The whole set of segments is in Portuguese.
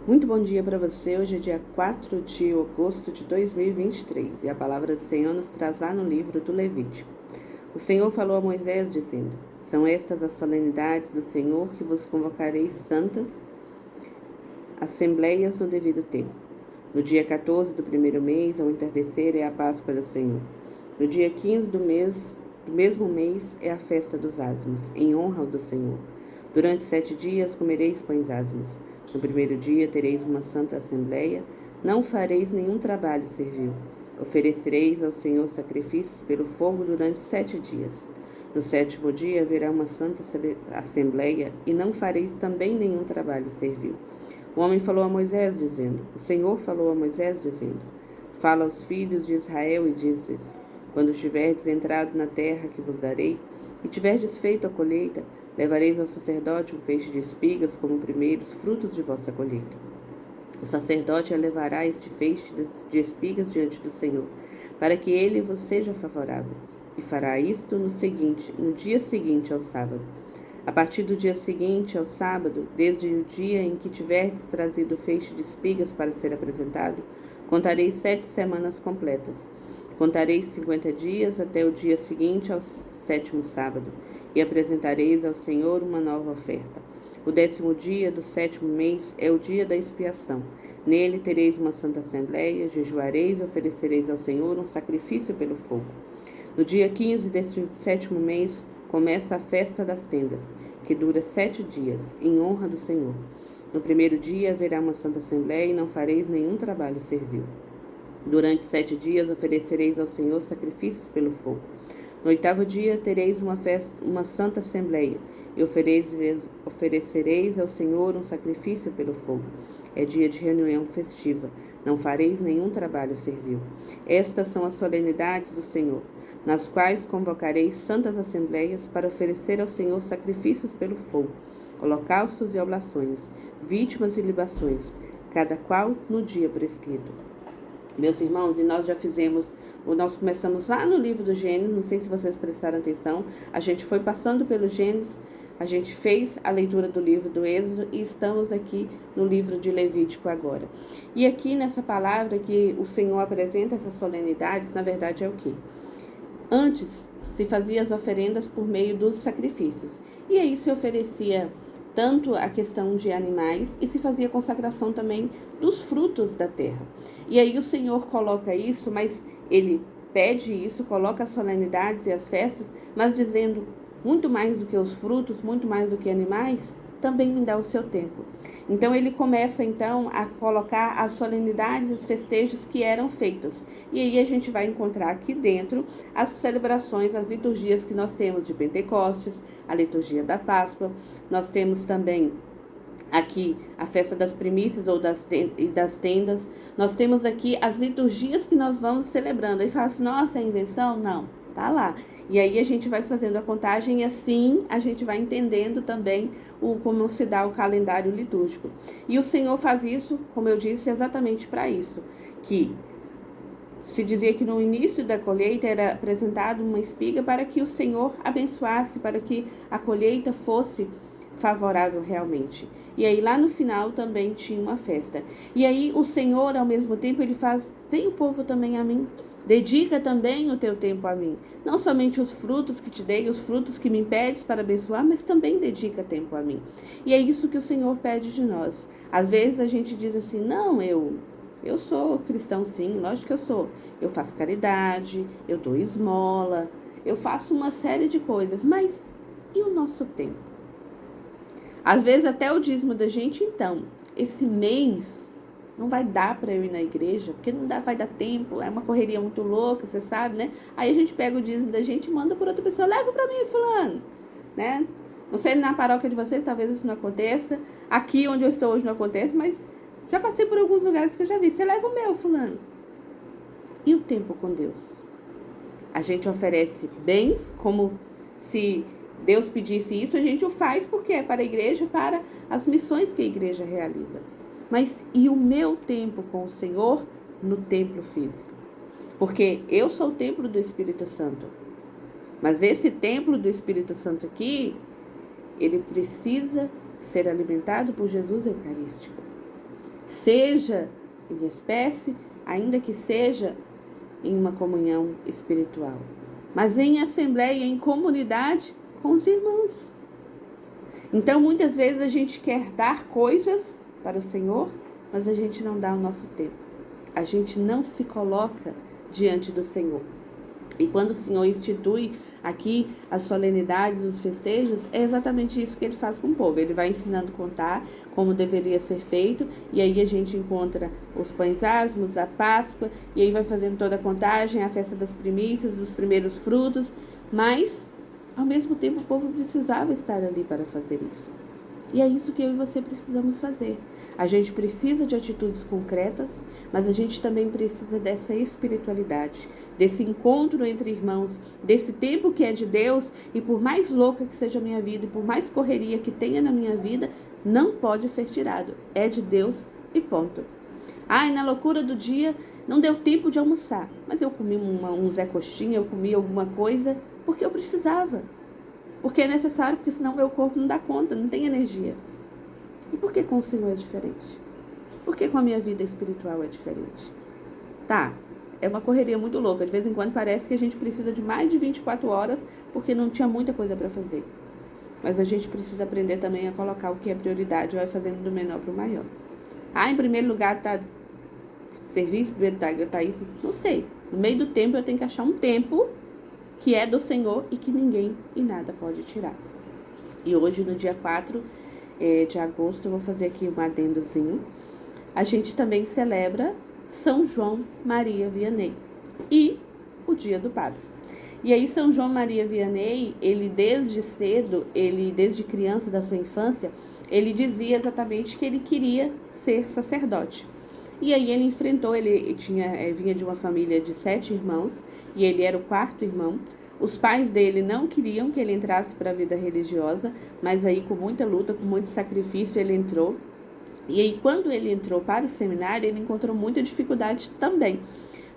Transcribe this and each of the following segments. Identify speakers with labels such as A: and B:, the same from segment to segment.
A: Muito bom dia para você. Hoje é dia 4 de agosto de 2023 e a palavra do Senhor nos traz lá no livro do Levítico. O Senhor falou a Moisés dizendo: São estas as solenidades do Senhor que vos convocareis santas assembleias no devido tempo. No dia 14 do primeiro mês, ao entardecer, é a Páscoa do Senhor. No dia 15 do mesmo mês, é a festa dos ázimos, em honra ao do Senhor. Durante 7 dias comereis pães ázimos. No primeiro dia tereis uma santa assembleia, não fareis nenhum trabalho servil. Oferecereis ao Senhor sacrifícios pelo fogo durante 7 dias. No 7º dia haverá uma santa assembleia, e não fareis também nenhum trabalho servil. O homem falou a Moisés, dizendo: O Senhor falou a Moisés, dizendo: Fala aos filhos de Israel e dizes: Quando tiverdes entrado na terra que vos darei, e tiverdes feito a colheita, levareis ao sacerdote um feixe de espigas como primeiros frutos de vossa colheita. O sacerdote levará este feixe de espigas diante do Senhor, para que ele vos seja favorável, e fará isto no dia seguinte ao sábado. A partir do dia seguinte ao sábado, desde o dia em que tiverdes trazido o feixe de espigas para ser apresentado, contareis 7 semanas completas. Contareis 50 dias até o dia seguinte ao 7º sábado, e apresentareis ao Senhor uma nova oferta. O 10º dia do 7º mês é o dia da expiação. Nele tereis uma santa assembleia, jejuareis e oferecereis ao Senhor um sacrifício pelo fogo. No dia 15 deste 7º mês começa a festa das tendas, que dura 7 dias, em honra do Senhor. No primeiro dia haverá uma santa assembleia e não fareis nenhum trabalho servil. Durante 7 dias oferecereis ao Senhor sacrifícios pelo fogo. No 8º dia tereis uma santa assembleia, e oferecereis ao Senhor um sacrifício pelo fogo. É dia de reunião festiva, não fareis nenhum trabalho servil. Estas são as solenidades do Senhor, nas quais convocareis santas assembleias para oferecer ao Senhor sacrifícios pelo fogo, holocaustos e oblações, vítimas e libações, cada qual no dia prescrito. Meus irmãos, e nós começamos lá no livro do Gênesis, não sei se vocês prestaram atenção, a gente foi passando pelo Gênesis, a gente fez a leitura do livro do Êxodo e estamos aqui no livro de Levítico agora. E aqui nessa palavra que o Senhor apresenta essas solenidades, na verdade é o quê? Antes se fazia as oferendas por meio dos sacrifícios, e aí se oferecia tanto a questão de animais e se fazia consagração também dos frutos da terra. E aí o Senhor coloca isso, mas ele pede isso, coloca as solenidades e as festas, mas dizendo: muito mais do que os frutos, muito mais do que animais, também me dá o seu tempo. Então ele começa então a colocar as solenidades e os festejos que eram feitos. E aí a gente vai encontrar aqui dentro as celebrações, as liturgias que nós temos de Pentecostes, a liturgia da Páscoa. Nós temos também aqui a festa das primícias ou das tendas. Nós temos aqui as liturgias que nós vamos celebrando. Aí fala assim: nossa, é invenção? Não, tá lá. E aí a gente vai fazendo a contagem e assim a gente vai entendendo também como se dá o calendário litúrgico. E o Senhor faz isso, como eu disse, exatamente para isso. Que se dizia que no início da colheita era apresentado uma espiga para que o Senhor abençoasse, para que a colheita fosse favorável realmente. E aí lá no final também tinha uma festa. E aí o Senhor, ao mesmo tempo, ele faz: vem o povo também a mim. Dedica também o teu tempo a mim. Não somente os frutos que te dei, os frutos que me pedes para abençoar, mas também dedica tempo a mim. E é isso que o Senhor pede de nós. Às vezes a gente diz assim: não, eu sou cristão sim, lógico que eu sou. Eu faço caridade, eu dou esmola, eu faço uma série de coisas, mas e o nosso tempo? Às vezes até o dízimo da gente, então, esse mês não vai dar para eu ir na igreja, porque vai dar tempo, é uma correria muito louca, você sabe, né? Aí a gente pega o dízimo da gente e manda por outra pessoa: leva para mim, fulano, né? Não sei, na paróquia de vocês talvez isso não aconteça, aqui onde eu estou hoje não acontece, mas já passei por alguns lugares que eu já vi: você leva o meu, fulano. E o tempo com Deus? A gente oferece bens, como se Deus pedisse isso, a gente o faz porque é para a igreja, para as missões que a igreja realiza. Mas e o meu tempo com o Senhor no templo físico? Porque eu sou o templo do Espírito Santo. Mas esse templo do Espírito Santo aqui, ele precisa ser alimentado por Jesus Eucarístico. seja em espécie, ainda que seja em uma comunhão espiritual, mas em assembleia, em comunidade com os irmãos. Então, muitas vezes a gente quer dar coisas para o Senhor, mas a gente não dá o nosso tempo. A gente não se coloca diante do Senhor. E quando o Senhor institui aqui as solenidades, os festejos, é exatamente isso que ele faz com o povo. Ele vai ensinando a contar como deveria ser feito, e aí a gente encontra os pães asmos, a Páscoa, e aí vai fazendo toda a contagem, a festa das primícias, dos primeiros frutos, mas, ao mesmo tempo, o povo precisava estar ali para fazer isso. E é isso que eu e você precisamos fazer. A gente precisa de atitudes concretas, mas a gente também precisa dessa espiritualidade, desse encontro entre irmãos, desse tempo que é de Deus, e por mais louca que seja a minha vida, e por mais correria que tenha na minha vida, não pode ser tirado. É de Deus e ponto. Ai, na loucura do dia, não deu tempo de almoçar, mas eu comi um Zé Coxinha, eu comi alguma coisa, porque eu precisava. Porque é necessário, porque senão meu corpo não dá conta, não tem energia. E por que com o Senhor é diferente? Por que com a minha vida espiritual é diferente? Tá, é uma correria muito louca. De vez em quando parece que a gente precisa de mais de 24 horas porque não tinha muita coisa para fazer. Mas a gente precisa aprender também a colocar o que é prioridade, vai fazendo do menor para o maior. Ah, em primeiro lugar tá serviço, primeiro tá isso. Não sei. No meio do tempo eu tenho que achar um tempo que é do Senhor e que ninguém e nada pode tirar. E hoje, no dia 4 de agosto, eu vou fazer aqui um adendozinho. A gente também celebra São João Maria Vianney e o Dia do Padre. E aí, São João Maria Vianney, ele desde cedo, desde criança da sua infância, ele dizia exatamente que ele queria ser sacerdote. E aí ele enfrentou, ele vinha de uma família de 7 irmãos, e ele era o 4º irmão. Os pais dele não queriam que ele entrasse para a vida religiosa, mas aí com muita luta, com muito sacrifício, ele entrou. E aí quando ele entrou para o seminário, ele encontrou muita dificuldade também,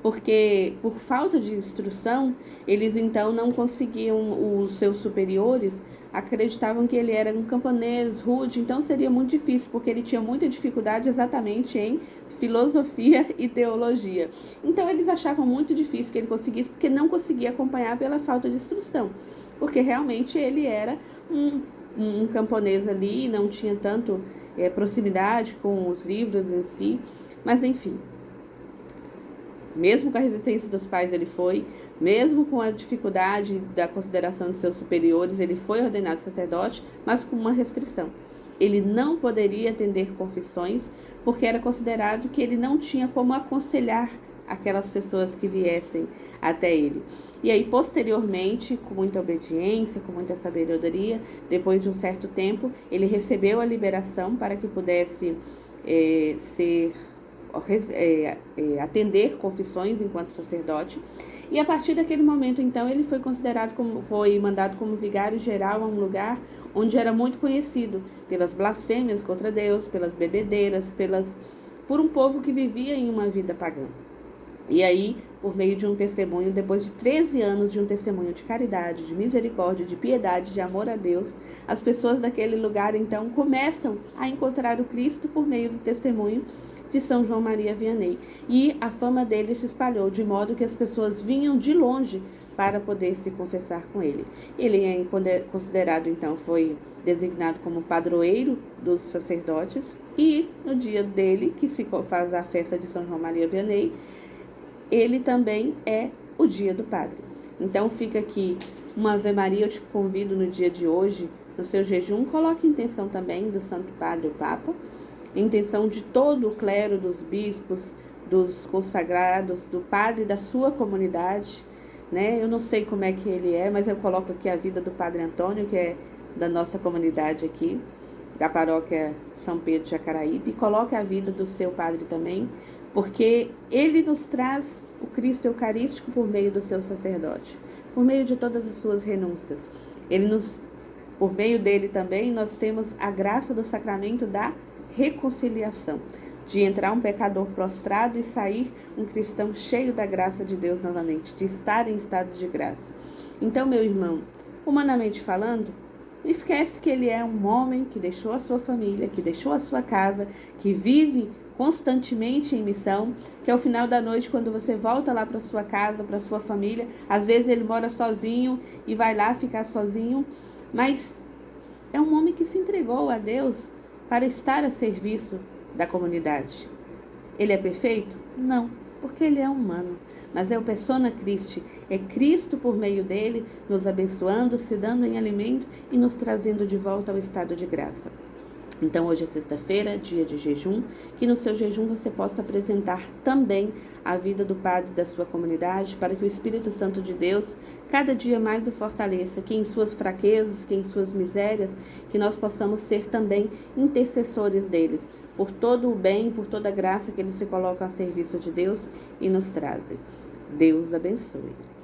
A: porque por falta de instrução, eles então não conseguiam, os seus superiores acreditavam que ele era um camponês rude, então seria muito difícil, porque ele tinha muita dificuldade exatamente em filosofia e teologia. Então eles achavam muito difícil que ele conseguisse, porque não conseguia acompanhar pela falta de instrução, porque realmente ele era um camponês ali, não tinha tanto proximidade com os livros em si, mas enfim. Mesmo com a resistência dos pais, ele foi, mesmo com a dificuldade da consideração de seus superiores, ele foi ordenado sacerdote, mas com uma restrição. Ele não poderia atender confissões, porque era considerado que ele não tinha como aconselhar aquelas pessoas que viessem até ele. E aí, posteriormente, com muita obediência, com muita sabedoria, depois de um certo tempo, ele recebeu a liberação para que pudesse atender confissões enquanto sacerdote, e a partir daquele momento então ele foi mandado como vigário geral a um lugar onde era muito conhecido pelas blasfêmias contra Deus, pelas bebedeiras, por um povo que vivia em uma vida pagã. E aí, por meio de um testemunho, depois de 13 anos de um testemunho de caridade, de misericórdia, de piedade, de amor a Deus, as pessoas daquele lugar então começam a encontrar o Cristo por meio do testemunho de São João Maria Vianney. E a fama dele se espalhou, de modo que as pessoas vinham de longe para poder se confessar com ele. Ele é considerado, então, foi designado como padroeiro dos sacerdotes, e no dia dele, que se faz a festa de São João Maria Vianney, ele também é o dia do Padre. Então fica aqui uma Ave Maria, eu te convido no dia de hoje, no seu jejum, coloque intenção também do Santo Padre, o Papa, intenção de todo o clero, dos bispos, dos consagrados, do padre da sua comunidade, né? Eu não sei como é que ele é, mas eu coloco aqui a vida do Padre Antônio, que é da nossa comunidade aqui, da paróquia São Pedro de Jacaraípe, e coloque a vida do seu padre também, porque ele nos traz o Cristo Eucarístico por meio do seu sacerdote, por meio de todas as suas renúncias. Por meio dele também, nós temos a graça do sacramento da reconciliação, de entrar um pecador prostrado e sair um cristão cheio da graça de Deus novamente, de estar em estado de graça. Então, meu irmão, humanamente falando, Não esquece que ele é um homem que deixou a sua família, que deixou a sua casa, que vive constantemente em missão, que ao final da noite, quando você volta lá para sua casa, para sua família, às vezes ele mora sozinho e vai lá ficar sozinho, mas é um homem que se entregou a Deus para estar a serviço da comunidade. Ele é perfeito? Não, porque ele é humano. Mas é o persona Christi, é Cristo por meio dele, nos abençoando, se dando em alimento e nos trazendo de volta ao estado de graça. Então hoje é sexta-feira, dia de jejum, que no seu jejum você possa apresentar também a vida do Padre da sua comunidade, para que o Espírito Santo de Deus cada dia mais o fortaleça, que em suas fraquezas, que em suas misérias, que nós possamos ser também intercessores deles, por todo o bem, por toda a graça que eles se colocam a serviço de Deus e nos trazem. Deus abençoe.